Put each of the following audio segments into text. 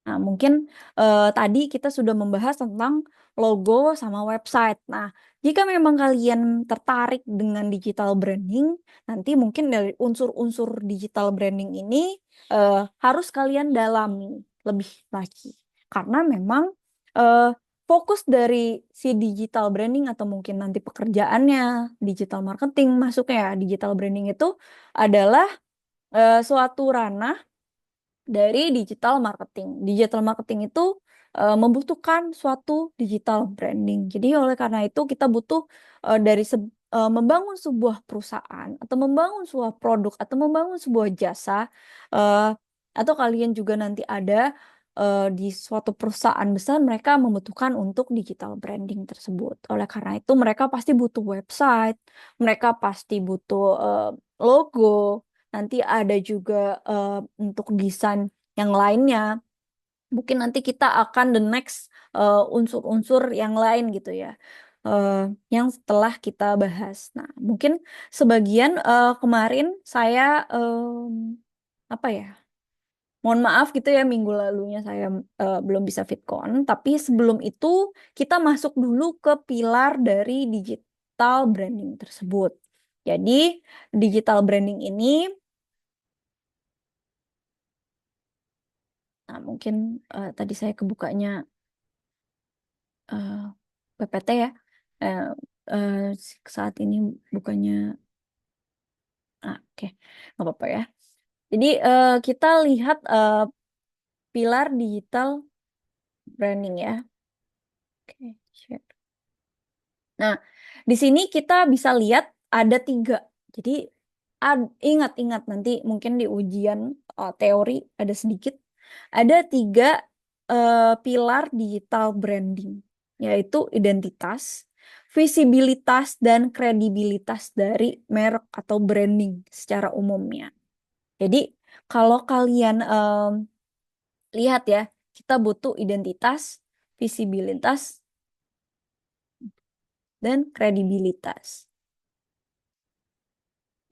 Nah, mungkin tadi kita sudah membahas tentang logo sama website. Nah, jika memang kalian tertarik dengan digital branding, nanti mungkin dari unsur-unsur digital branding ini harus kalian dalami lebih lagi. Karena memang eh, fokus dari si digital branding atau mungkin nanti pekerjaannya digital marketing masuknya ya, digital branding itu adalah suatu ranah dari digital marketing. Digital marketing itu membutuhkan suatu digital branding. Jadi oleh karena itu kita butuh membangun sebuah perusahaan atau membangun sebuah produk atau membangun sebuah jasa eh, atau kalian juga nanti ada di suatu perusahaan besar mereka membutuhkan untuk digital branding tersebut. Oleh karena itu mereka pasti butuh website, mereka pasti butuh logo. Nanti ada juga untuk desain yang lainnya. Mungkin nanti kita akan the next unsur-unsur yang lain gitu ya. Yang setelah kita bahas. Nah, mungkin sebagian kemarin saya apa ya? Mohon maaf gitu ya minggu lalunya saya belum bisa Fitcon, tapi sebelum itu kita masuk dulu ke pilar dari digital branding tersebut. Jadi, digital branding ini nah, mungkin tadi saya kebukanya eh, PPT ya. Eh, eh, saat ini bukannya, oke, nggak apa-apa ya. Jadi kita lihat pilar digital branding ya. Oke, share. Nah, di sini kita bisa lihat ada tiga. Jadi ingat-ingat nanti mungkin di ujian teori ada sedikit. Ada tiga pilar digital branding, yaitu identitas, visibilitas, dan kredibilitas dari merek atau branding secara umumnya. Jadi kalau kalian lihat ya, kita butuh identitas, visibilitas, dan kredibilitas.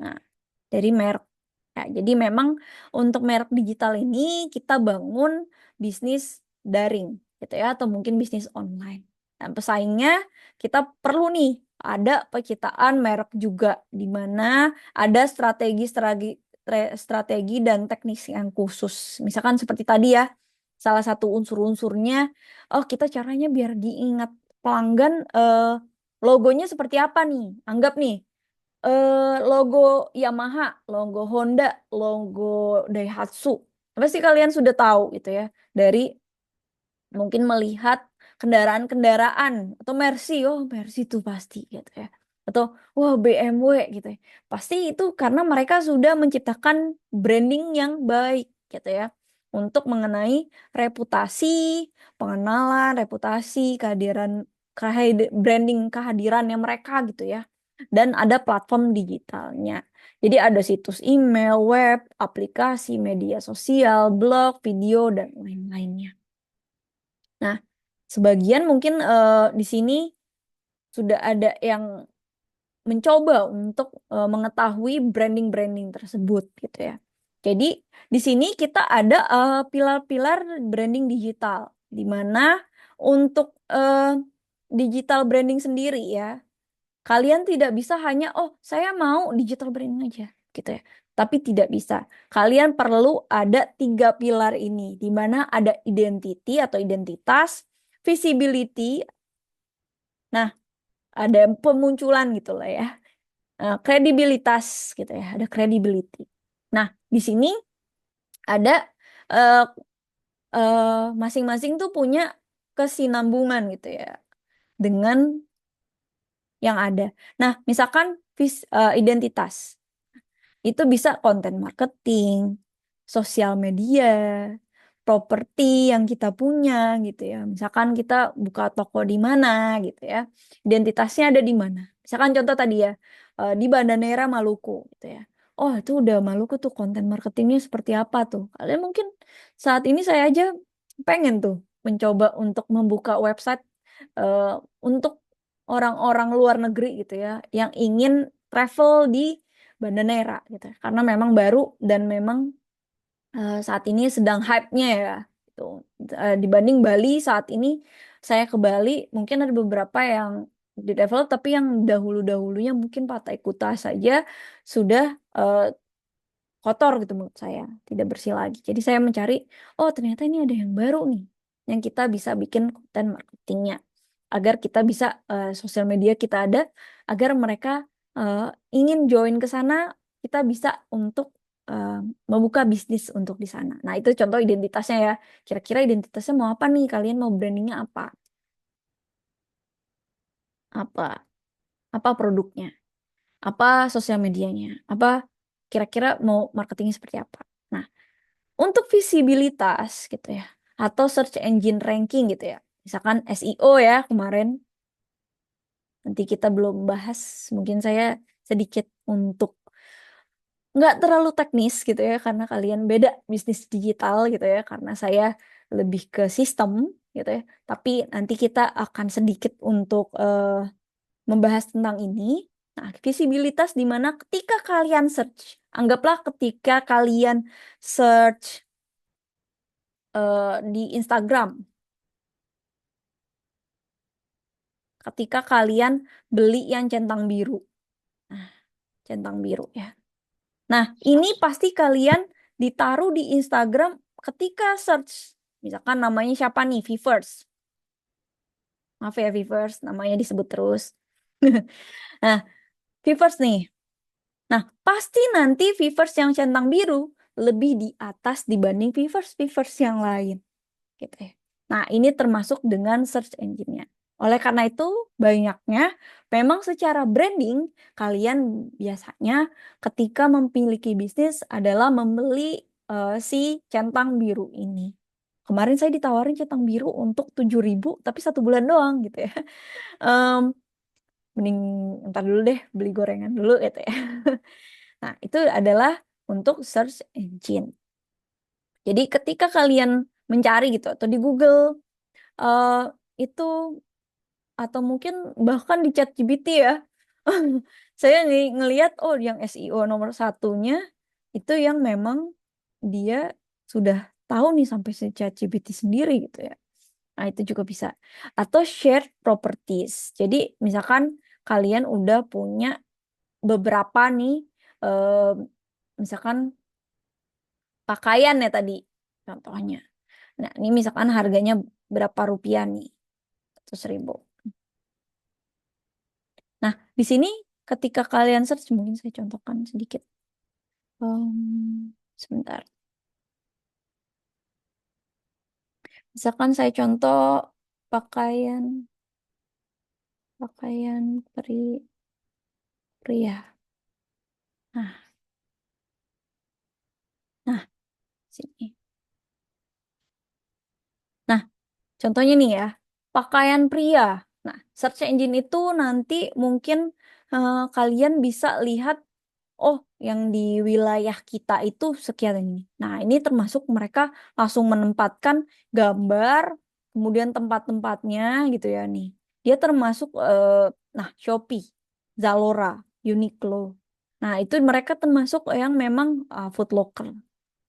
Nah, dari merek. Ya, jadi memang untuk merek digital ini kita bangun bisnis daring gitu ya atau mungkin bisnis online. Dan pesaingnya kita perlu nih ada pencitraan merek juga di mana ada strategi dan teknis yang khusus. Misalkan seperti tadi ya, salah satu unsur-unsurnya, oh kita caranya biar diingat pelanggan logonya seperti apa nih? Anggap nih logo Yamaha, logo Honda, logo Daihatsu. Pasti kalian sudah tahu gitu ya dari mungkin melihat kendaraan-kendaraan atau Mercy, oh Mercy itu pasti gitu ya. Atau wah BMW gitu ya. Pasti itu karena mereka sudah menciptakan branding yang baik gitu ya. Untuk mengenai reputasi, pengenalan, reputasi, branding kehadirannya mereka gitu ya. Dan ada platform digitalnya. Jadi ada situs email, web, aplikasi, media sosial, blog, video, dan lain-lainnya. Nah, sebagian mungkin di sini sudah ada yang mencoba untuk mengetahui branding-branding tersebut gitu ya. Jadi di sini kita ada pilar-pilar branding digital, di mana untuk digital branding sendiri ya, kalian tidak bisa hanya oh saya mau digital branding aja gitu ya. Tapi tidak bisa. Kalian perlu ada tiga pilar ini, di mana ada identity atau identitas, visibility. Nah, ada pemunculan gitu lah ya. Kredibilitas gitu ya, ada credibility. Nah, di sini ada eh, masing-masing tuh punya kesinambungan gitu ya dengan yang ada. Nah, misalkan identitas itu bisa konten marketing, sosial media, properti yang kita punya gitu ya. Misalkan kita buka toko di mana gitu ya. Identitasnya ada di mana. Misalkan contoh tadi ya, di Banda Neira Maluku gitu ya. Oh, itu udah Maluku tuh konten marketingnya seperti apa tuh. Kalian mungkin saat ini saya aja pengen tuh mencoba untuk membuka website eh, untuk orang-orang luar negeri gitu ya yang ingin travel di Banda Neira gitu. Karena memang baru dan memang saat ini sedang hype-nya ya gitu. dibanding Bali saat ini saya ke Bali mungkin ada beberapa yang di develop tapi yang dahulu-dahulunya mungkin Pantai Kuta saja sudah kotor gitu menurut saya, tidak bersih lagi. Jadi saya mencari, oh ternyata ini ada yang baru nih, yang kita bisa bikin konten marketingnya, agar kita bisa sosial media kita ada, agar mereka eh, ingin join ke sana, kita bisa untuk eh, membuka bisnis untuk di sana. Nah itu contoh identitasnya ya. Kira-kira identitasnya mau apa nih? Kalian mau brandingnya apa? Apa? Apa produknya? Apa sosial medianya? Apa kira-kira mau marketingnya seperti apa? Nah, untuk visibilitas gitu ya, atau search engine ranking gitu ya. Misalkan SEO ya kemarin, nanti kita belum bahas, mungkin saya sedikit untuk nggak terlalu teknis gitu ya, karena kalian beda bisnis digital gitu ya, karena saya lebih ke sistem gitu ya. Tapi nanti kita akan sedikit untuk membahas tentang ini. Nah, visibilitas di mana ketika kalian search, anggaplah ketika kalian search di Instagram, ketika kalian beli yang centang biru. Nah, centang biru ya. Nah, ini pasti kalian ditaruh di Instagram ketika search. Misalkan namanya siapa nih? Vivers. Maaf ya Vivers, namanya disebut terus. Nah, Vivers nih. Nah, pasti nanti Vivers yang centang biru lebih di atas dibanding Vivers-Vivers yang lain. Gitu ya. Nah, ini termasuk dengan search engine-nya. Oleh karena itu, banyaknya memang secara branding, kalian biasanya ketika memiliki bisnis adalah membeli si centang biru ini. Kemarin saya ditawarin centang biru untuk 7.000, tapi 1 bulan doang gitu ya. Em, Mending ntar dulu deh, beli gorengan dulu gitu ya. Nah, itu adalah untuk search engine. Jadi ketika kalian mencari gitu atau di Google eh itu atau mungkin bahkan di ChatGPT ya. Saya ngelihat oh yang SEO nomor satunya itu yang memang dia sudah tahu nih sampai si ChatGPT sendiri gitu ya. Nah, itu juga bisa. Atau share properties. Jadi misalkan kalian udah punya beberapa nih eh, misalkan pakaian ya tadi contohnya. Nah, ini misalkan harganya berapa rupiah nih? 100.000. Nah, di sini ketika kalian search, mungkin saya contohkan sedikit. Sebentar. Misalkan saya contoh pakaian pakaian pria. Nah, nah, sini. Nah, contohnya nih ya, pakaian pria. Nah, search engine itu nanti mungkin kalian bisa lihat, oh, yang di wilayah kita itu sekian ini. Nah, ini termasuk mereka langsung menempatkan gambar, kemudian tempat-tempatnya gitu ya nih. Dia termasuk, nah, Shopee, Zalora, Uniqlo. Nah, itu mereka termasuk yang memang food locker.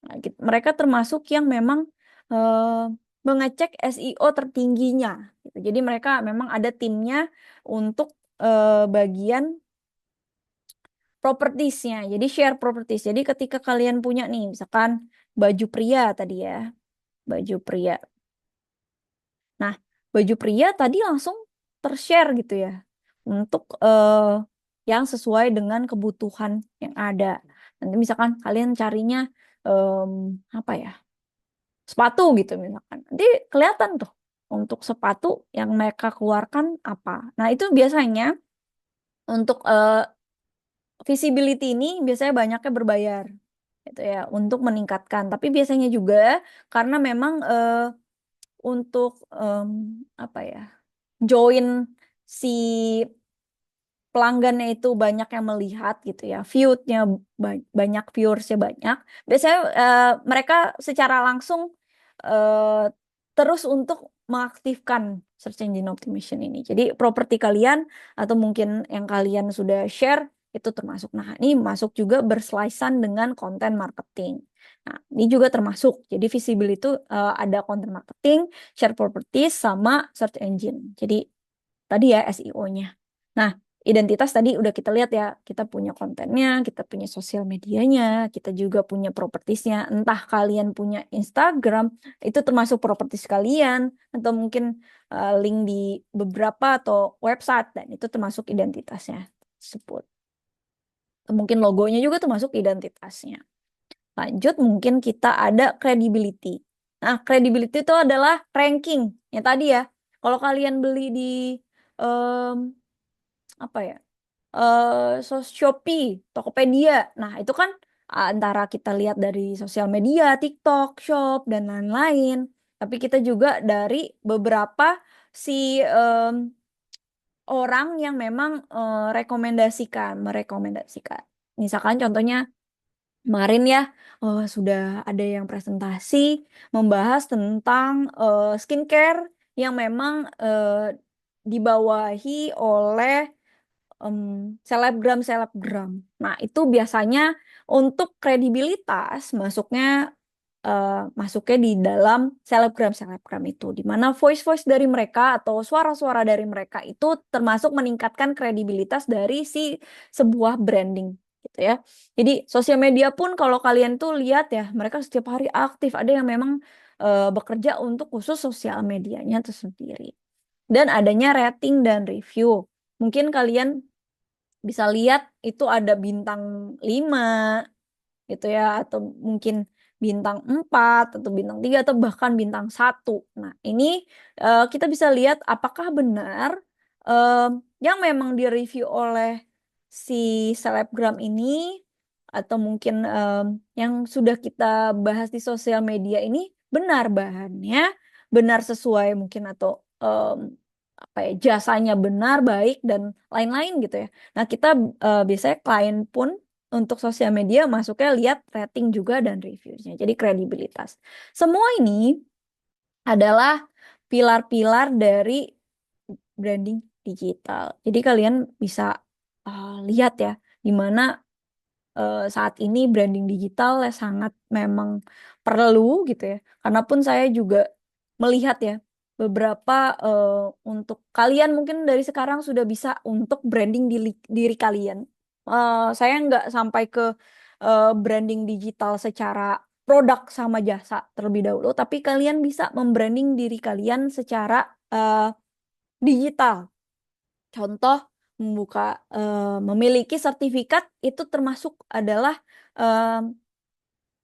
Nah, mereka termasuk yang memang eh, mengecek SEO tertingginya. Gitu. Jadi mereka memang ada timnya untuk bagian propertiesnya. Jadi share properties. Jadi ketika kalian punya nih, misalkan baju pria tadi ya, baju pria. Nah, baju pria tadi langsung tershare gitu ya, untuk yang sesuai dengan kebutuhan yang ada. Nanti misalkan kalian carinya em, apa ya? Sepatu gitu misalkan. Nanti kelihatan tuh untuk sepatu yang mereka keluarkan apa. Nah, itu biasanya untuk visibility ini biasanya banyaknya berbayar gitu ya untuk meningkatkan. Tapi biasanya juga karena memang untuk apa ya? Join si pelanggannya itu banyak yang melihat gitu ya, view-nya banyak, viewersnya banyak. Biasanya mereka secara langsung eh, terus untuk mengaktifkan search engine optimization ini. Jadi properti kalian atau mungkin yang kalian sudah share itu termasuk. Nah, ini masuk juga berseliwesan dengan konten marketing. Nah, ini juga termasuk. Jadi visibility itu ada content marketing, share properties, sama search engine. Jadi tadi ya SEO-nya. Nah, identitas tadi udah kita lihat ya, kita punya kontennya, kita punya sosial medianya, kita juga punya propertiesnya. Entah kalian punya Instagram, itu termasuk properties kalian, atau mungkin link di beberapa atau website, dan itu termasuk identitasnya tersebut. Atau mungkin logonya juga termasuk identitasnya. Lanjut, mungkin kita ada credibility. Nah, credibility itu adalah ranking. Ya tadi ya, kalau kalian beli di em, apa ya, Shopee, Tokopedia. Nah, itu kan antara kita lihat dari sosial media, TikTok, Shop, dan lain-lain. Tapi kita juga dari beberapa si orang yang memang merekomendasikan. Misalkan contohnya kemarin ya, sudah ada yang presentasi membahas tentang skincare yang memang dibawahi oleh selebgram. Nah, itu biasanya untuk kredibilitas masuknya di dalam selebgram itu, di mana voice dari mereka atau suara-suara dari mereka itu termasuk meningkatkan kredibilitas dari si sebuah branding gitu ya. Jadi sosial media pun kalau kalian tuh lihat ya, mereka setiap hari aktif. Ada yang memang bekerja untuk khusus sosial medianya itu sendiri. Dan adanya rating dan review. Mungkin kalian bisa lihat itu ada bintang 5 gitu ya, atau mungkin bintang 4 atau bintang 3 atau bahkan bintang 1. Nah, ini kita bisa lihat apakah benar eh, yang memang direview oleh si selebgram ini atau mungkin yang sudah kita bahas di sosial media ini benar bahannya, benar sesuai mungkin, atau apa ya, jasanya benar, baik, dan lain-lain gitu ya. Nah, kita biasanya klien pun untuk sosial media masuknya lihat rating juga dan reviewnya. Jadi kredibilitas. Semua ini adalah pilar-pilar dari branding digital. Jadi kalian bisa lihat ya, di mana saat ini branding digital ya sangat memang perlu gitu ya. Karena pun saya juga melihat ya beberapa untuk kalian mungkin dari sekarang sudah bisa untuk branding diri kalian. Saya nggak sampai ke branding digital secara produk sama jasa terlebih dahulu, tapi kalian bisa membranding diri kalian secara eh, digital. Contoh, membuka memiliki sertifikat itu termasuk adalah eh,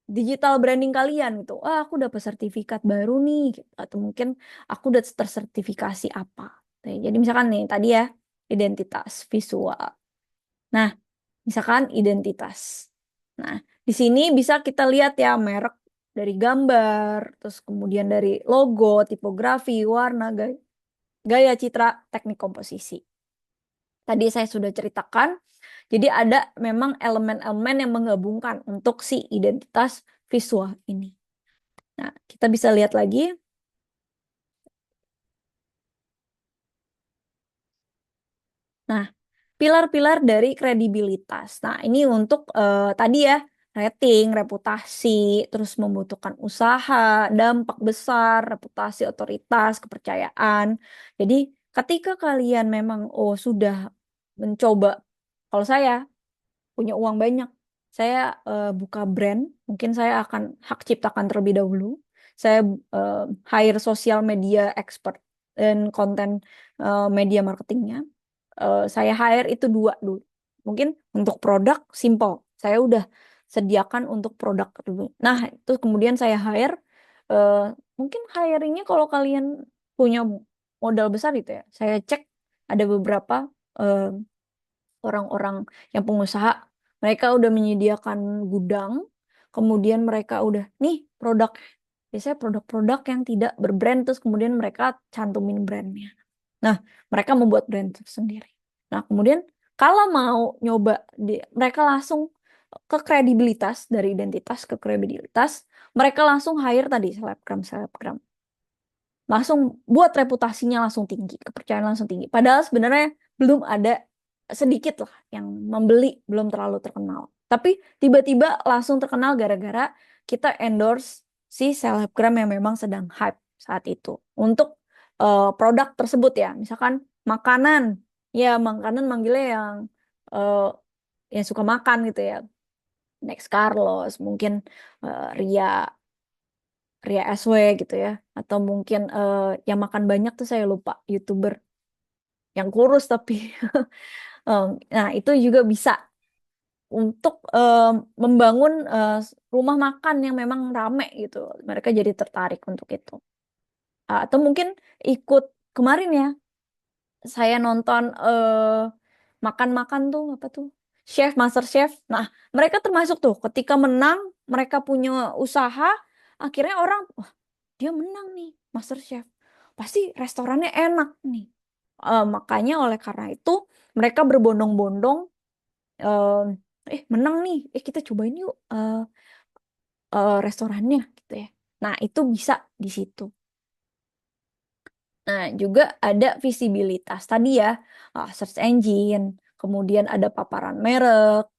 digital branding kalian gitu. Aku dapat sertifikat baru nih, gitu. Atau mungkin aku udah tersertifikasi apa. Jadi misalkan nih tadi ya, identitas visual. Nah, misalkan identitas. Nah, di sini bisa kita lihat ya merek dari gambar, terus kemudian dari logo, tipografi, warna, gaya citra, teknik komposisi. Tadi saya sudah ceritakan. Jadi ada memang elemen-elemen yang menggabungkan untuk si identitas visual ini. Nah, kita bisa lihat lagi. Nah, pilar-pilar dari kredibilitas. Nah, ini untuk tadi ya, rating, reputasi, terus membutuhkan usaha, dampak besar, reputasi, otoritas, kepercayaan. Jadi, ketika kalian memang sudah mencoba, kalau saya punya uang banyak, saya buka brand, mungkin saya akan hak ciptakan terlebih dahulu. Saya eh, hire sosial media expert dan konten media marketingnya. Saya hire itu 2 dulu. Mungkin untuk produk simple, saya udah sediakan untuk produk dulu. Nah, itu kemudian saya hire, eh, mungkin hiringnya kalau kalian punya modal besar gitu ya, saya cek ada beberapa eh, orang-orang yang pengusaha, mereka udah menyediakan gudang, kemudian mereka udah, nih produk, biasanya produk-produk yang tidak berbrand, terus kemudian mereka cantumin brandnya. Nah, mereka membuat brand sendiri. Nah, kemudian kalau mau nyoba, mereka langsung ke kredibilitas, dari identitas ke kredibilitas, mereka langsung hire tadi selebgram. Langsung buat reputasinya langsung tinggi, kepercayaan langsung tinggi. Padahal sebenarnya belum ada, sedikit lah yang membeli, belum terlalu terkenal. Tapi tiba-tiba langsung terkenal gara-gara kita endorse si selebgram yang memang sedang hype saat itu untuk produk tersebut ya. Misalkan makanan, ya makanan manggilnya yang suka makan gitu ya. Next Carlos, mungkin Ria Ria SW gitu ya, atau mungkin yang makan banyak tuh saya lupa YouTuber yang kurus tapi nah itu juga bisa untuk membangun rumah makan yang memang rame gitu. Mereka jadi tertarik untuk itu. Atau mungkin ikut kemarin ya, saya nonton makan-makan tuh apa tuh? Chef, Master Chef. Nah, mereka termasuk tuh ketika menang, mereka punya usaha, akhirnya orang, wah, dia menang nih, Master Chef. Pasti restorannya enak nih. Makanya oleh karena itu mereka berbondong-bondong menang nih, kita cobain yuk restorannya gitu ya. Nah, itu bisa di situ. Nah, juga ada visibilitas tadi ya, search engine, kemudian ada paparan merek,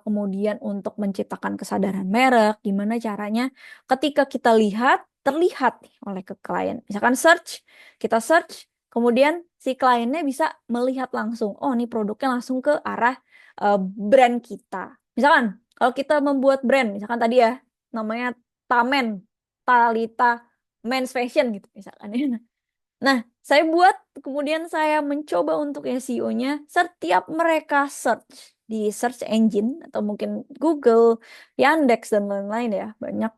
kemudian untuk menciptakan kesadaran merek, gimana caranya ketika kita lihat, terlihat nih oleh ke klien. Misalkan kita search, kemudian si kliennya bisa melihat langsung, oh ini produknya langsung ke arah brand kita. Misalkan, kalau kita membuat brand, misalkan tadi ya, namanya Tamen, Talita Men's Fashion gitu misalkan ya. Nah, saya buat, kemudian saya mencoba untuk SEO-nya. Setiap mereka search di search engine, atau mungkin Google, Yandex, dan lain-lain ya, banyak.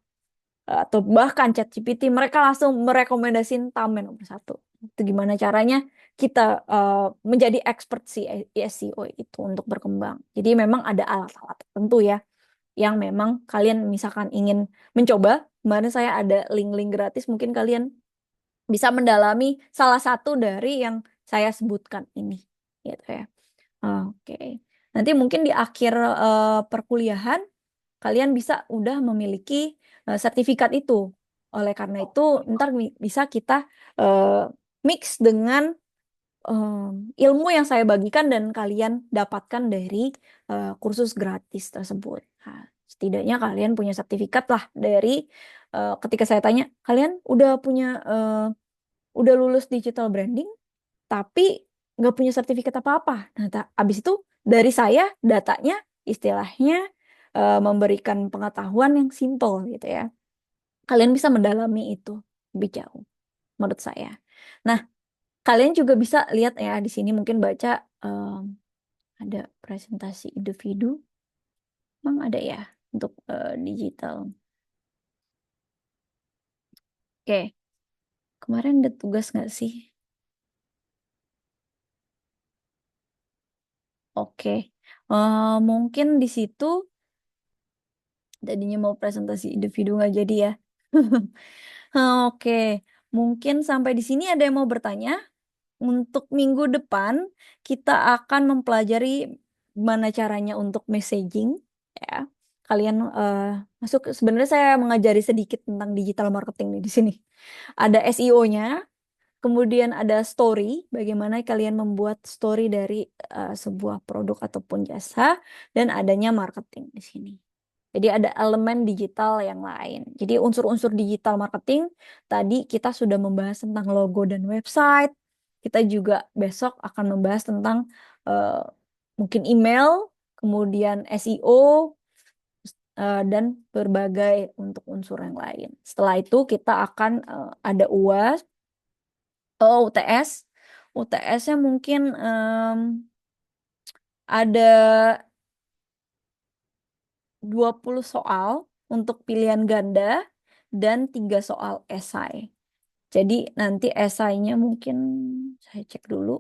Atau bahkan ChatGPT, mereka langsung merekomendasiin Tamen nomor satu. Itu gimana caranya kita menjadi expert si SEO itu untuk berkembang. Jadi memang ada alat-alat tertentu ya, yang memang kalian misalkan ingin mencoba. Kemarin saya ada link-link gratis, mungkin kalian bisa mendalami salah satu dari yang saya sebutkan ini, gitu ya. Oke. Nanti mungkin di akhir perkuliahan kalian bisa udah memiliki sertifikat itu. Oleh karena itu, ntar bisa kita eh, mix dengan ilmu yang saya bagikan dan kalian dapatkan dari kursus gratis tersebut. Nah, setidaknya kalian punya sertifikat lah dari ketika saya tanya, kalian udah punya udah lulus digital branding, tapi nggak punya sertifikat apa-apa. Nah, abis itu dari saya datanya istilahnya memberikan pengetahuan yang simple gitu ya. Kalian bisa mendalami itu lebih jauh, menurut saya. Nah, kalian juga bisa lihat ya di sini mungkin baca ada presentasi individu, emang ada ya untuk digital. Oke, kemarin ada tugas nggak sih? Oke, mungkin di situ tadinya mau presentasi individu nggak jadi ya. Oke, mungkin sampai di sini ada yang mau bertanya. Untuk minggu depan kita akan mempelajari gimana caranya untuk messaging ya. Kalian masuk, sebenarnya saya mengajari sedikit tentang digital marketing nih di sini. Ada SEO-nya, kemudian ada story, bagaimana kalian membuat story dari sebuah produk ataupun jasa, dan adanya marketing di sini. Jadi ada elemen digital yang lain. Jadi unsur-unsur digital marketing tadi kita sudah membahas tentang logo dan website. Kita juga besok akan membahas tentang eh, mungkin email, kemudian SEO, dan berbagai untuk unsur yang lain. Setelah itu kita akan ada UAS, UTS. UTS-nya mungkin ada 20 soal untuk pilihan ganda dan 3 soal esai. Jadi nanti esainya mungkin saya cek dulu.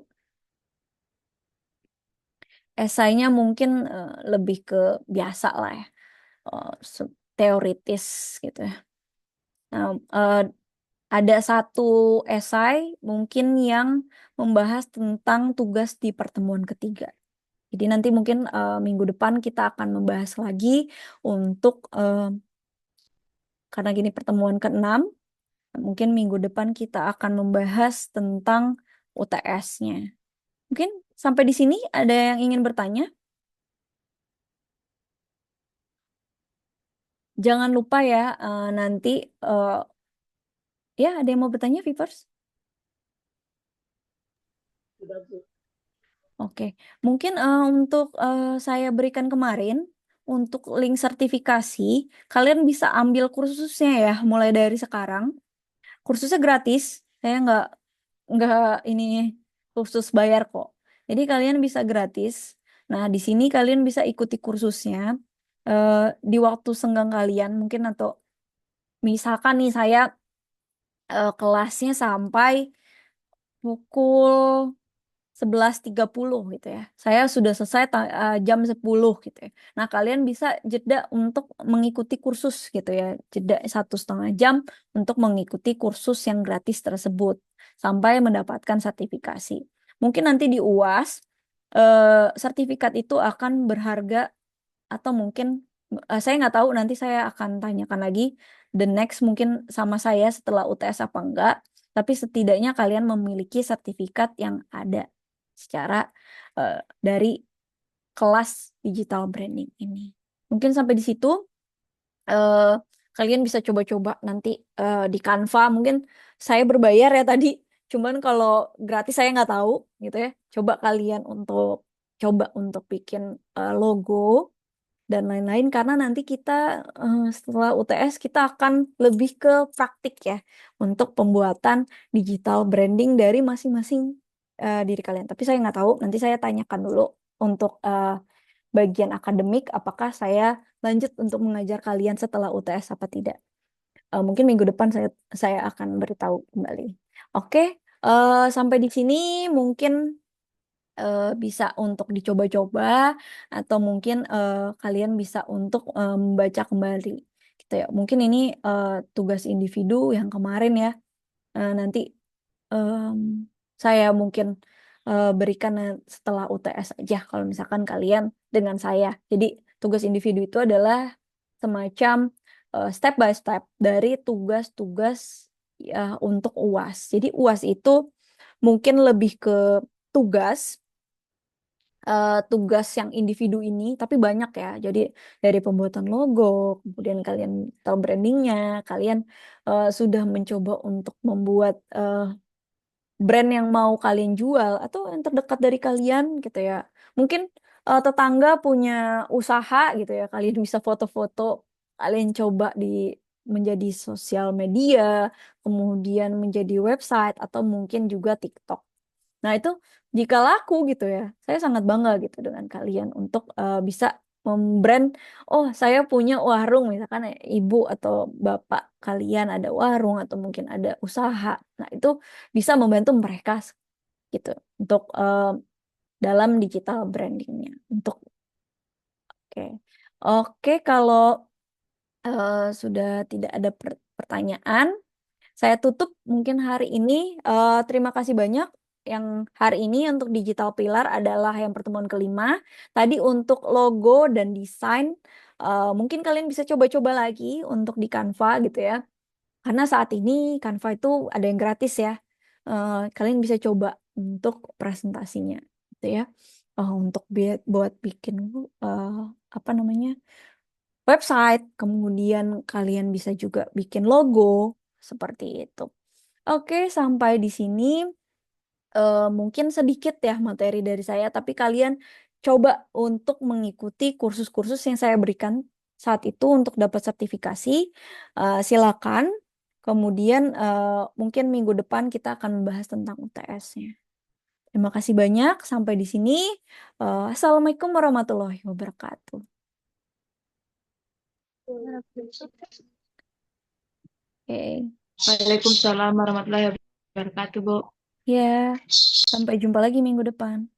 Esainya mungkin lebih ke biasa lah ya, teoritis gitu ya. Nah, ada satu esai mungkin yang membahas tentang tugas di pertemuan ketiga. Jadi nanti mungkin minggu depan kita akan membahas lagi untuk karena gini pertemuan ke-6, mungkin minggu depan kita akan membahas tentang UTS-nya. Mungkin sampai di sini ada yang ingin bertanya? jangan lupa ya, nanti eh, ya ada yang mau bertanya, Vipers? Sudah, Bu. Oke, mungkin untuk saya berikan kemarin untuk link sertifikasi, kalian bisa ambil kursusnya ya, mulai dari sekarang. Kursusnya gratis, saya nggak ini kursus bayar kok. Jadi kalian bisa gratis. Nah, di sini kalian bisa ikuti kursusnya eh, di waktu senggang kalian mungkin, atau misalkan nih saya kelasnya sampai pukul 11.30 gitu ya. Saya sudah selesai jam 10 gitu ya. Nah, kalian bisa jeda untuk mengikuti kursus gitu ya. Jeda 1,5 jam untuk mengikuti kursus yang gratis tersebut sampai mendapatkan sertifikasi. Mungkin nanti di UAS sertifikat itu akan berharga, atau mungkin saya nggak tahu, nanti saya akan tanyakan lagi the next mungkin sama saya setelah UTS apa enggak, tapi setidaknya kalian memiliki sertifikat yang ada secara eh, dari kelas digital branding ini. Mungkin sampai di situ eh, kalian bisa coba-coba nanti di Canva. Mungkin saya berbayar ya tadi, cuman kalau gratis saya nggak tahu gitu ya. Coba untuk bikin logo dan lain-lain, karena nanti kita setelah UTS kita akan lebih ke praktik ya untuk pembuatan digital branding dari masing-masing diri kalian. Tapi saya nggak tahu, nanti saya tanyakan dulu untuk bagian akademik apakah saya lanjut untuk mengajar kalian setelah UTS apa tidak. Mungkin minggu depan saya akan beritahu kembali. Oke, sampai di sini mungkin bisa untuk dicoba-coba, atau mungkin kalian bisa untuk membaca kembali gitu ya. Mungkin ini tugas individu yang kemarin ya. Nanti em, saya mungkin berikan setelah UTS aja kalau misalkan kalian dengan saya. Jadi tugas individu itu adalah semacam step by step dari tugas-tugas ya, untuk UAS. Jadi UAS itu mungkin lebih ke tugas tugas yang individu ini, tapi banyak ya. Jadi dari pembuatan logo, kemudian kalian tahu brandingnya, kalian sudah mencoba untuk membuat brand yang mau kalian jual atau yang terdekat dari kalian gitu ya. Mungkin tetangga punya usaha gitu ya, kalian bisa foto-foto, kalian coba menjadi sosial media, kemudian menjadi website atau mungkin juga TikTok. Nah, itu jika laku gitu ya, saya sangat bangga gitu dengan kalian untuk bisa membrand, oh saya punya warung, misalkan ibu atau bapak kalian ada warung atau mungkin ada usaha. Nah, itu bisa membantu mereka gitu untuk dalam digital brandingnya. Untuk oke. Oke, kalau sudah tidak ada pertanyaan, saya tutup mungkin hari ini. Terima kasih banyak. Yang hari ini untuk Digital Pillar adalah yang pertemuan kelima. Tadi untuk logo dan desain, mungkin kalian bisa coba-coba lagi untuk di Canva gitu ya. Karena saat ini Canva itu ada yang gratis ya. Kalian bisa coba untuk presentasinya gitu ya. Untuk buat bikin eh, apa namanya, website, kemudian kalian bisa juga bikin logo seperti itu. Oke, sampai di sini mungkin sedikit ya materi dari saya, tapi kalian coba untuk mengikuti kursus-kursus yang saya berikan saat itu untuk dapat sertifikasi. Silakan. Kemudian mungkin minggu depan kita akan membahas tentang UTS-nya. Terima kasih banyak. Sampai di sini. Assalamualaikum warahmatullahi wabarakatuh. Oke. Waalaikumsalam warahmatullahi wabarakatuh, Bu. Ya, sampai jumpa lagi minggu depan.